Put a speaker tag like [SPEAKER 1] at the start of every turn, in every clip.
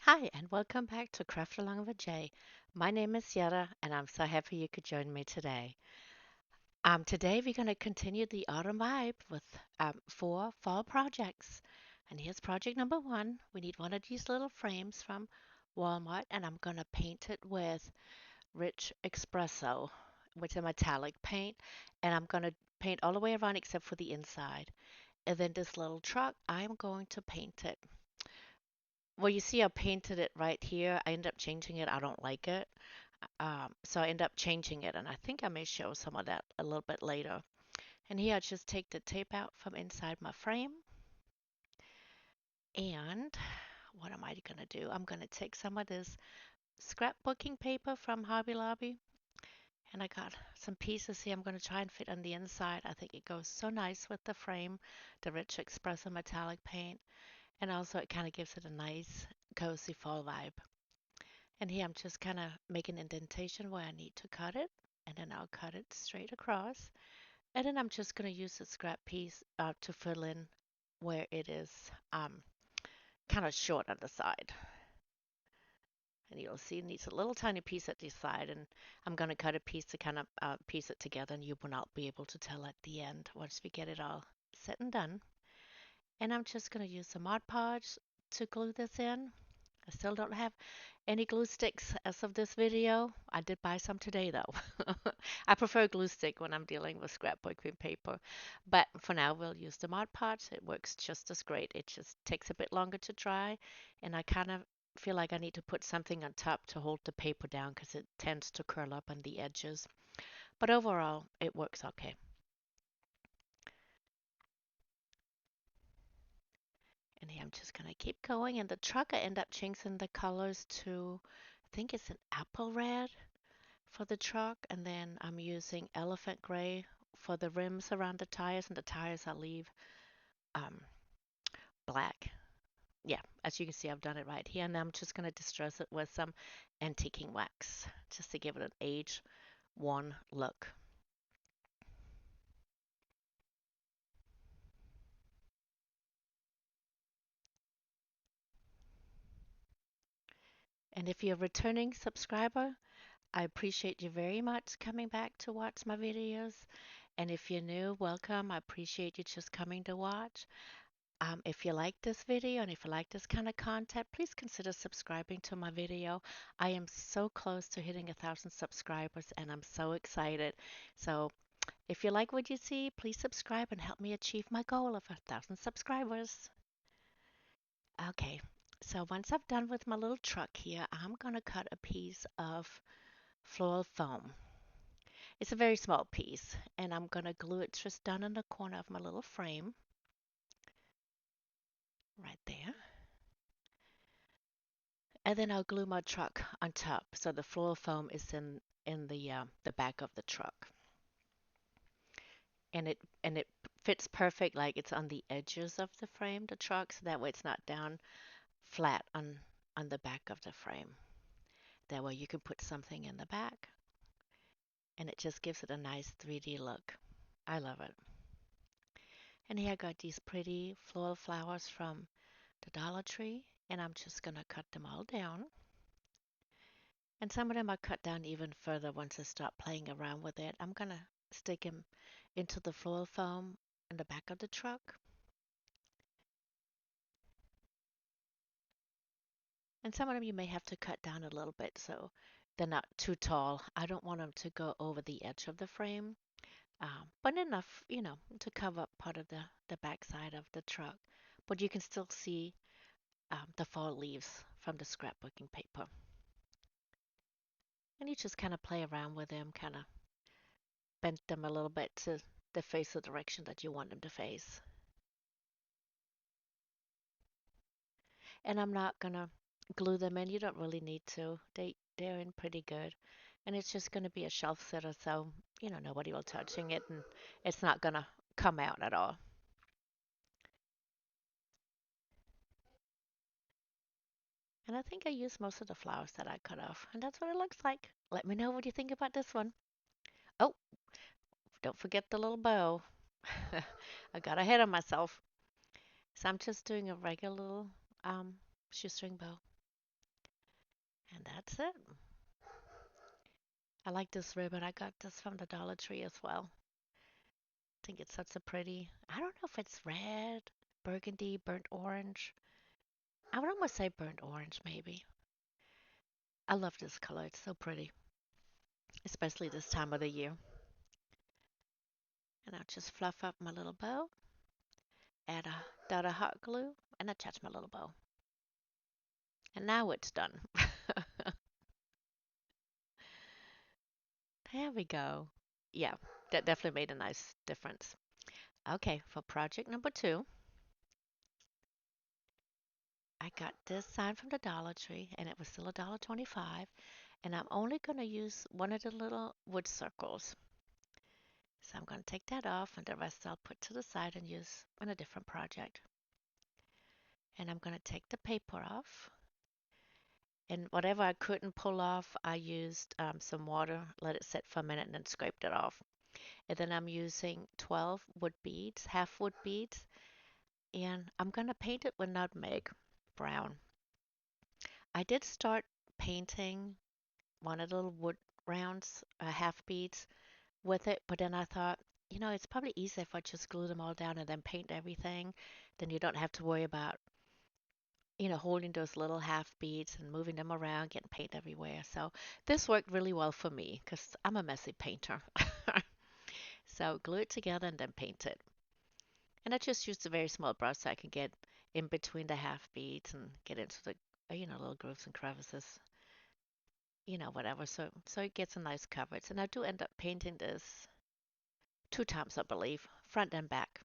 [SPEAKER 1] Hi, and welcome back to Craft Along with Jay. My name is Yara, and I'm so happy you could join me today. Today we're going to continue the autumn vibe with four fall projects. And here's project number one. We need one of these little frames from Walmart, and I'm going to paint it with Rich Espresso, with a metallic paint, and I'm going to paint all the way around except for the inside. And then this little truck, I'm going to paint it. Well, you see, I painted it right here. I end up changing it. I don't like it. So I end up changing it, and I think I may show some of that a little bit later. And here I just take the tape out from inside my frame. And what am I going to do? I'm going to take some of this scrapbooking paper from Hobby Lobby. And I got some pieces here I'm going to try and fit on the inside. I think it goes so nice with the frame, the rich espresso metallic paint. And also it kind of gives it a nice cozy fall vibe. And here I'm just kind of making an indentation where I need to cut it. And then I'll cut it straight across. And then I'm just going to use the scrap piece to fill in where it is kind of short on the side. And you'll see it needs a little tiny piece at the side. And I'm going to cut a piece to kind of piece it together. And you will not be able to tell at the end once we get it all set and done. And I'm just going to use some Mod Podge to glue this in. I still don't have any glue sticks as of this video. I did buy some today though. I prefer glue stick when I'm dealing with scrapbooking paper. But for now we'll use the Mod Podge. It works just as great. It just takes a bit longer to dry, and I kind of feel like I need to put something on top to hold the paper down because it tends to curl up on the edges. But overall it works okay. And here I'm just gonna keep going. And the truck, I end up changing the colors to, I think it's an apple red for the truck, and then I'm using elephant gray for the rims around the tires, and the tires I leave um, black. Yeah, as you can see, I've done it right here, and I'm just gonna distress it with some antiquing wax just to give it an age-worn look. And if you're a returning subscriber, I appreciate you very much coming back to watch my videos. And if you're new, welcome. I appreciate you just coming to watch. If you like this video and if you like this kind of content, please consider subscribing to my video. I am so close to hitting 1,000 subscribers and I'm so excited. So if you like what you see, please subscribe and help me achieve my goal of 1,000 subscribers. Okay, so once I've done with my little truck here, I'm going to cut a piece of floral foam. It's a very small piece, and I'm going to glue it just down in the corner of my little frame, right there. And then I'll glue my truck on top, so the floral foam is in the back of the truck, and it fits perfect, like it's on the edges of the frame, the truck, so that way it's not down flat on the back of the frame. That way you can put something in the back, and it just gives it a nice 3D look. I love it. And here I got these pretty floral flowers from the Dollar Tree, and I'm just gonna cut them all down. And some of them I cut down even further once I start playing around with it. I'm gonna stick them into the floral foam in the back of the truck. And some of them you may have to cut down a little bit so they're not too tall. I don't want them to go over the edge of the frame, but enough, to cover up part of the back side of the truck. But you can still see the fall leaves from the scrapbooking paper. And you just kind of play around with them, kind of bend them a little bit to the face the direction that you want them to face. And I'm not gonna glue them in. You don't really need to. They're in pretty good. And it's just gonna be a shelf sitter, so nobody will touching it and it's not gonna come out at all. And I think I used most of the flowers that I cut off. And that's what it looks like. Let me know what you think about this one. Oh, don't forget the little bow. I got ahead of myself. So I'm just doing a regular little shoestring bow. And that's it. I like this ribbon. I got this from the Dollar Tree as well. I think it's such a pretty, I don't know if it's red, burgundy, burnt orange. I would almost say burnt orange, maybe. I love this color. It's so pretty, especially this time of the year. And I'll just fluff up my little bow, add a dot of hot glue, and attach my little bow. And now it's done. There we go. Yeah, that definitely made a nice difference. Okay, for project number two, I got this sign from the Dollar Tree, and it was still $1.25, and I'm only going to use one of the little wood circles. So I'm going to take that off, and the rest I'll put to the side and use on a different project. And I'm going to take the paper off, and whatever I couldn't pull off, I used some water, let it sit for a minute, and then scraped it off. And then I'm using 12 wood beads, half wood beads, and I'm going to paint it with nutmeg brown. I did start painting one of the little wood rounds, half beads with it, but then I thought, it's probably easier if I just glue them all down and then paint everything. Then you don't have to worry about, holding those little half beads and moving them around, getting paint everywhere. So this worked really well for me because I'm a messy painter. So glue it together and then paint it. And I just used a very small brush so I can get in between the half beads and get into the, little grooves and crevices, whatever. So it gets a nice coverage. And I do end up painting this two times, I believe, front and back.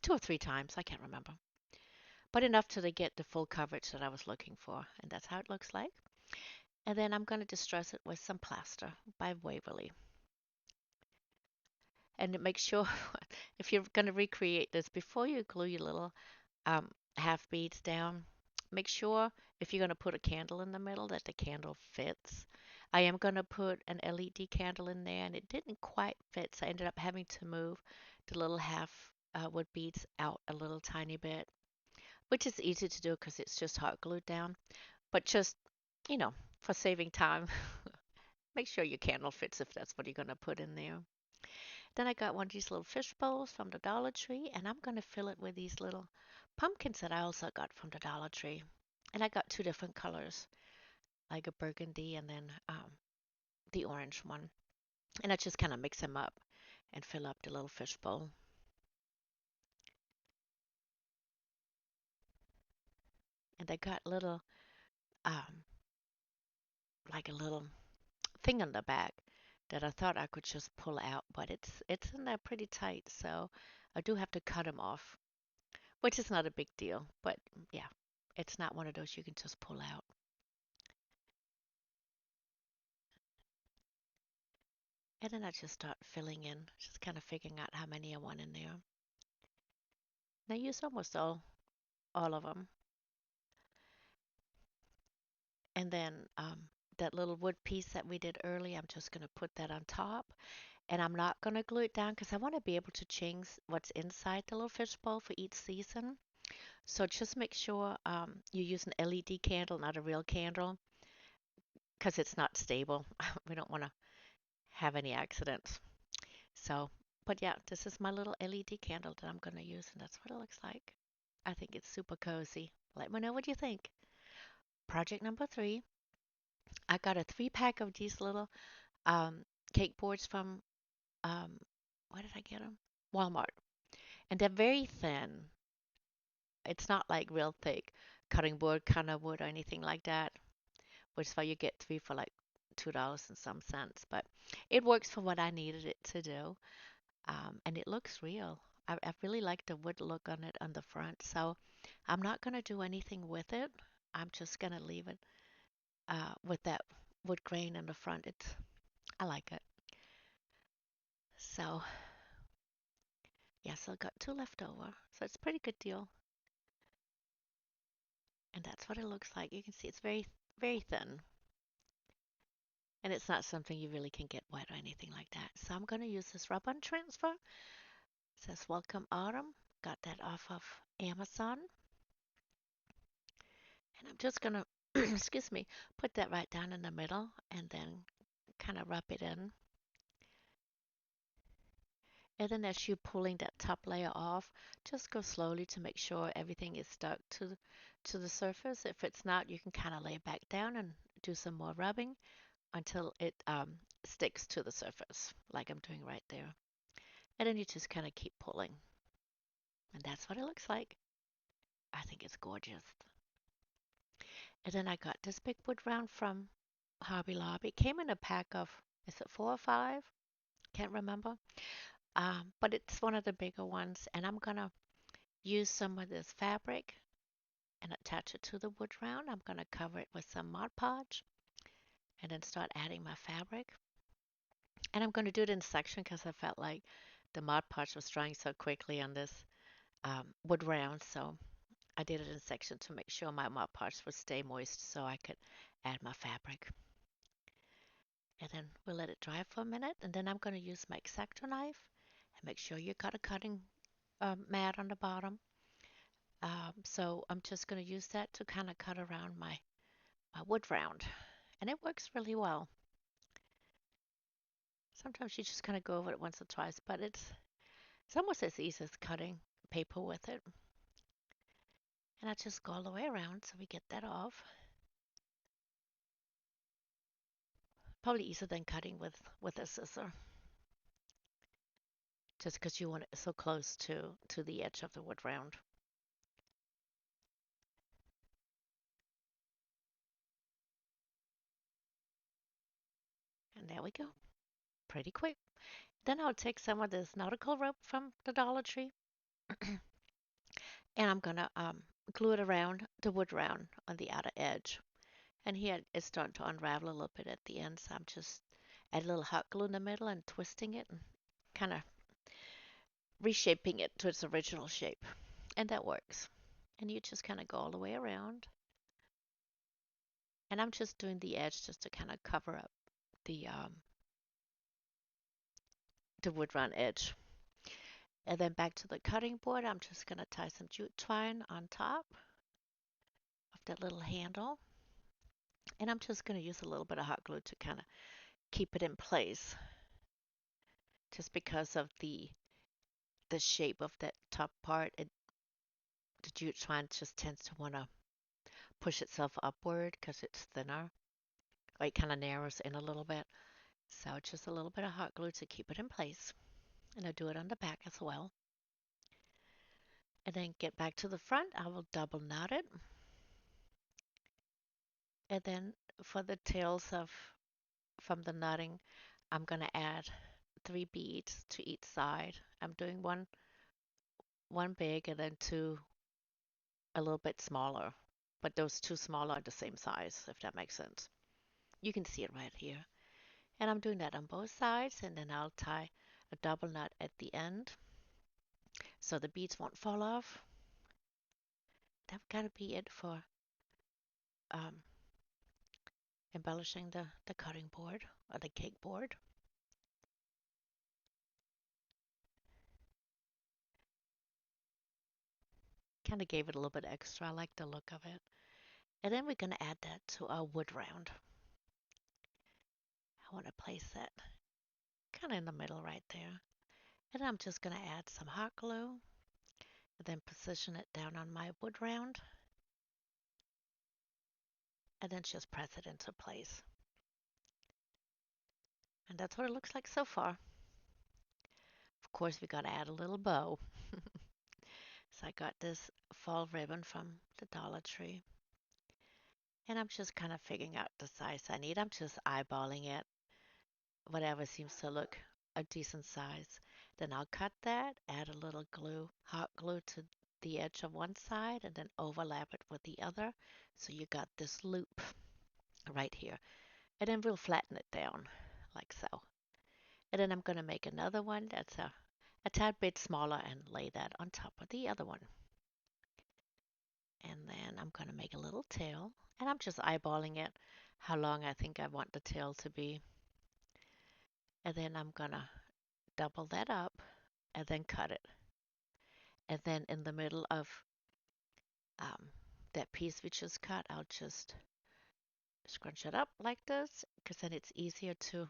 [SPEAKER 1] Two or three times, I can't remember. But enough to get the full coverage that I was looking for. And that's how it looks like. And then I'm going to distress it with some plaster by Waverly. And make sure if you're going to recreate this before you glue your little um, half beads down, make sure if you're going to put a candle in the middle that the candle fits. I am going to put an LED candle in there and it didn't quite fit, so I ended up having to move the little half wood beads out a little tiny bit, which is easy to do because it's just hot glued down. But just, you know, for saving time, make sure your candle fits if that's what you're going to put in there. Then I got one of these little fish bowls from the Dollar Tree, and I'm going to fill it with these little pumpkins that I also got from the Dollar Tree. And I got two different colors, like a burgundy and then the orange one. And I just kind of mix them up and fill up the little fish bowl. And they got little, um, like a little thing on the back that I thought I could just pull out, but it's in there pretty tight, so I do have to cut them off, which is not a big deal. But yeah, it's not one of those you can just pull out. And then I just start filling in, just kind of figuring out how many I want in there. And I use almost all of them. And then that little wood piece that we did earlier, I'm just going to put that on top. And I'm not going to glue it down because I want to be able to change what's inside the little fish bowl for each season. So just make sure you use an LED candle, not a real candle, because it's not stable. We don't want to have any accidents. So, but yeah, this is my little LED candle that I'm going to use, and that's what it looks like. I think it's super cozy. Let me know what you think. Project number three, I got a 3-pack of these little um, cake boards from, um, where did I get them? Walmart. And they're very thin. It's not like real thick cutting board kind of wood or anything like that, which is why you get three for like $2 and some cents. But it works for what I needed it to do. And it looks real. I really like the wood look on it on the front. So I'm not going to do anything with it. I'm just going to leave it with that wood grain in the front. I like it. So yes, I got two left over. So it's a pretty good deal. And that's what it looks like. You can see it's very, very thin. And it's not something you really can get wet or anything like that. So I'm going to use this rub-on transfer. It says Welcome Autumn. Got that off of Amazon. And I'm just going to excuse me, put that right down in the middle and then kind of rub it in. And then as you're pulling that top layer off, just go slowly to make sure everything is stuck to the surface. If it's not, you can kind of lay it back down and do some more rubbing until it sticks to the surface, like I'm doing right there. And then you just kind of keep pulling. And that's what it looks like. I think it's gorgeous. And then I got this big wood round from Hobby Lobby. It came in a pack of, is it 4 or 5? Can't remember. But it's one of the bigger ones. And I'm going to use some of this fabric and attach it to the wood round. I'm going to cover it with some Mod Podge and then start adding my fabric. And I'm going to do it in section because I felt like the Mod Podge was drying so quickly on this wood round. So I did it in section to make sure my Mod Podge would stay moist so I could add my fabric. And then we'll let it dry for a minute. And then I'm going to use my X-Acto knife and make sure you got a cutting mat on the bottom. So I'm just going to use that to kind of cut around my wood round. And it works really well. Sometimes you just kind of go over it once or twice, but it's almost as easy as cutting paper with it. And I just go all the way around so we get that off. Probably easier than cutting with a scissor, just because you want it so close to the edge of the wood round. And there we go. Pretty quick. Then I'll take some of this nautical rope from the Dollar Tree and I'm gonna glue it around the wood round on the outer edge. And here it's starting to unravel a little bit at the end, so I'm just add a little hot glue in the middle and twisting it and kind of reshaping it to its original shape. And that works. And you just kind of go all the way around. And I'm just doing the edge just to kind of cover up the wood round edge. And then back to the cutting board, I'm just going to tie some jute twine on top of that little handle. And I'm just going to use a little bit of hot glue to kind of keep it in place just because of the shape of that top part. The jute twine just tends to want to push itself upward because it's thinner, or it kind of narrows in a little bit. So just a little bit of hot glue to keep it in place. And I do it on the back as well. And then get back to the front, I will double knot it. And then for the tails of from the knotting, I'm going to add 3 beads to each side. I'm doing one big and then two a little bit smaller, but those two smaller are the same size, if that makes sense. You can see it right here. And I'm doing that on both sides, and then I'll tie a double knot at the end so the beads won't fall off. That's gotta be it for um, embellishing the cutting board or the cake board. Kind of gave it a little bit extra. I like the look of it. And then we're gonna add that to our wood round. I want to place that kind of in the middle right there. And I'm just gonna add some hot glue and then position it down on my wood round and then just press it into place. And that's what it looks like so far. Of course, we got to add a little bow. So I got this fall ribbon from the Dollar Tree. And I'm just kind of figuring out the size I need. I'm just eyeballing it, whatever seems to look a decent size. Then I'll cut that, add a little glue, hot glue to the edge of one side, and then overlap it with the other. So you got this loop right here. And then we'll flatten it down like so. And then I'm going to make another one that's a tad bit smaller and lay that on top of the other one. And then I'm going to make a little tail. And I'm just eyeballing it, how long I think I want the tail to be. And then I'm going to double that up and then cut it. And then in the middle of um, that piece we just cut, I'll just scrunch it up like this because then it's easier to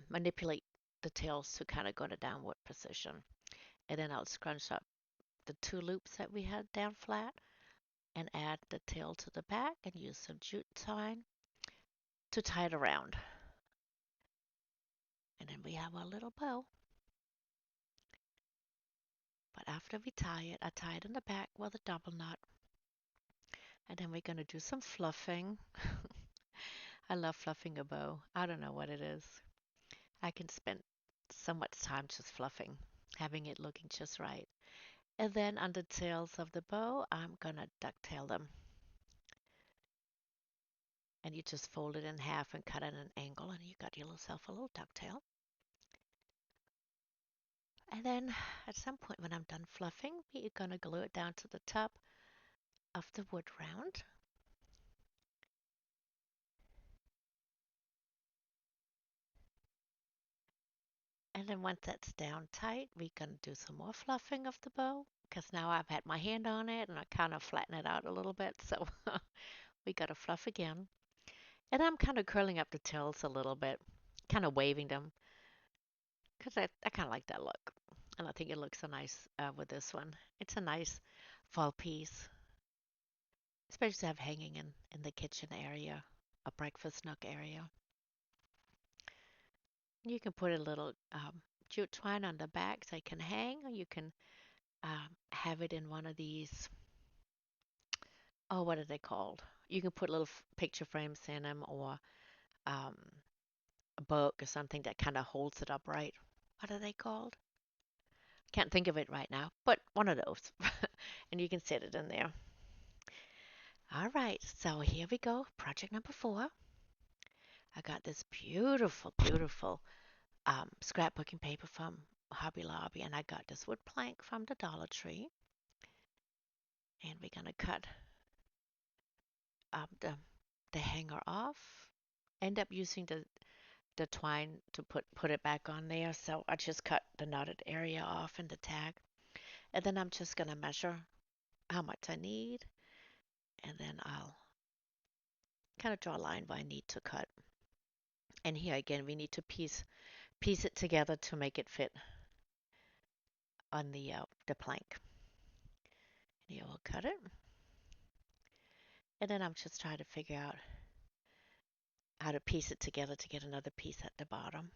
[SPEAKER 1] manipulate the tails to kind of go to downward position. And then I'll scrunch up the two loops that we had down flat and add the tail to the back and use some jute twine to tie it around. And then we have our little bow. But after we tie it, I tie it in the back with a double knot. And then we're going to do some fluffing. I love fluffing a bow. I don't know what it is. I can spend so much time just fluffing, having it looking just right. And then on the tails of the bow, I'm going to ducktail them. And you just fold it in half and cut at an angle, and you got yourself a little ducktail. And then at some point when I'm done fluffing, we're going to glue it down to the top of the wood round. And then once that's down tight, we're going to do some more fluffing of the bow because now I've had my hand on it and I kind of flatten it out a little bit. So we got to fluff again. And I'm kind of curling up the tails a little bit, kind of waving them because I kind of like that look. And I think it looks so nice with this one. It's a nice fall piece, especially to have hanging in the kitchen area, a breakfast nook area. You can put a little jute twine on the back so it can hang, or you can have it in one of these. Oh, what are they called? You can put little picture frames in them, or um, a book or something that kind of holds it upright. What are they called? Can't think of it right now, but one of those. And you can set it in there. All right, so here we go. Project number 4. I got this beautiful, beautiful scrapbooking paper from Hobby Lobby, and I got this wood plank from the Dollar Tree. And we're gonna cut the hanger off. End up using the twine to put it back on there. So I just cut the knotted area off in the tag. And then I'm just gonna measure how much I need. And then I'll kind of draw a line where I need to cut. And here again, we need to piece it together to make it fit on the plank. And here we'll cut it. And then I'm just trying to figure out how to piece it together to get another piece at the bottom.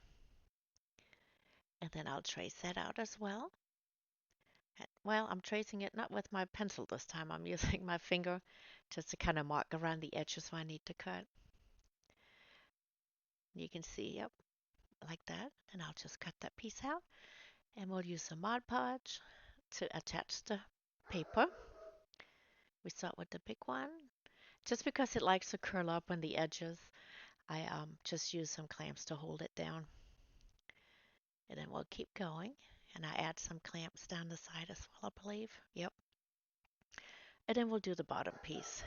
[SPEAKER 1] And then I'll trace that out as well. Well, I'm tracing it not with my pencil this time. I'm using my finger just to kind of mark around the edges where I need to cut. You can see, yep, like that. And I'll just cut that piece out. And we'll use some Mod Podge to attach the paper. We start with the big one. Just because it likes to curl up on the edges, I just use some clamps to hold it down. And then we'll keep going. And I add some clamps down the side as well, I believe. Yep. And then we'll do the bottom piece.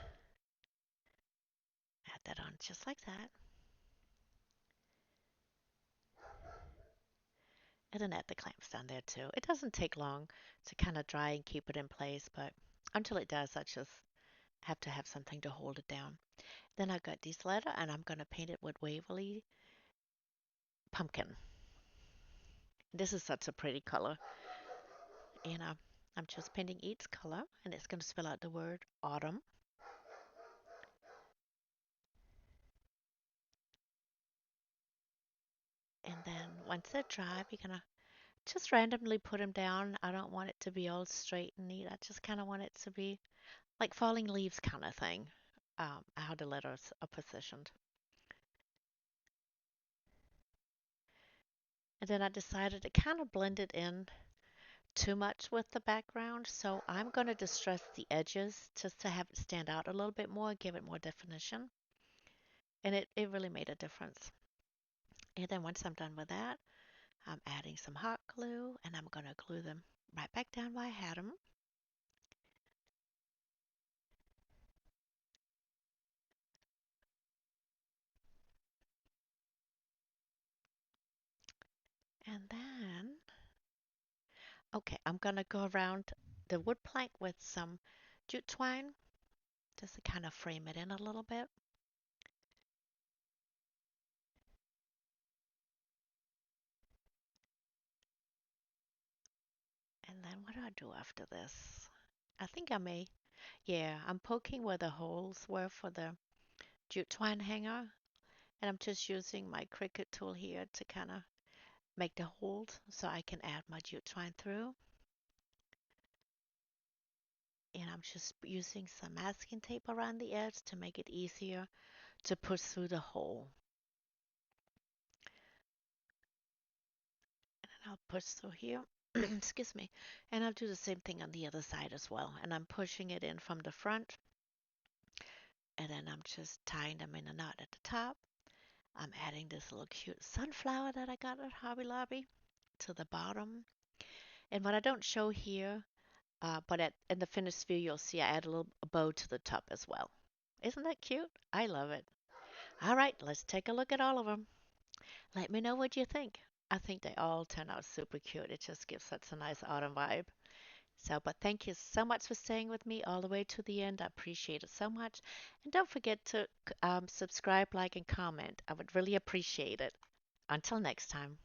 [SPEAKER 1] Add that on just like that. And then add the clamps down there too. It doesn't take long to kind of dry and keep it in place, but until it does, I just have to have something to hold it down. Then I got this letter and I'm going to paint it with Waverly Pumpkin. This is such a pretty color. And I'm just painting each color and it's going to spell out the word autumn. And then once they're dry, we're going to just randomly put them down. I don't want it to be all straight and neat. I just kind of want it to be like falling leaves kind of thing, how the letters are positioned. And then I decided to kind of blend it in too much with the background, so I'm going to distress the edges just to have it stand out a little bit more, give it more definition. And it really made a difference. And then once I'm done with that, I'm adding some hot glue and I'm going to glue them right back down where I had them. And then, okay, I'm going to go around the wood plank with some jute twine just to kind of frame it in a little bit. then what do I do after this? I think I may, yeah, I'm poking where the holes were for the jute twine hanger. And I'm just using my Cricut tool here to kind of make the holes so I can add my jute twine through. And I'm just using some masking tape around the edge to make it easier to push through the hole. And I'll push through here. Excuse me. And I'll do the same thing on the other side as well. And I'm pushing it in from the front. And then I'm just tying them in a knot at the top. I'm adding this little cute sunflower that I got at Hobby Lobby to the bottom. And what I don't show here, but in the finished view, you'll see I add a little bow to the top as well. Isn't that cute? I love it. All right, let's take a look at all of them. Let me know what you think. I think they all turn out super cute. It just gives such a nice autumn vibe. So, but thank you so much for staying with me all the way to the end. I appreciate it so much. And don't forget to subscribe, like, and comment. I would really appreciate it. Until next time.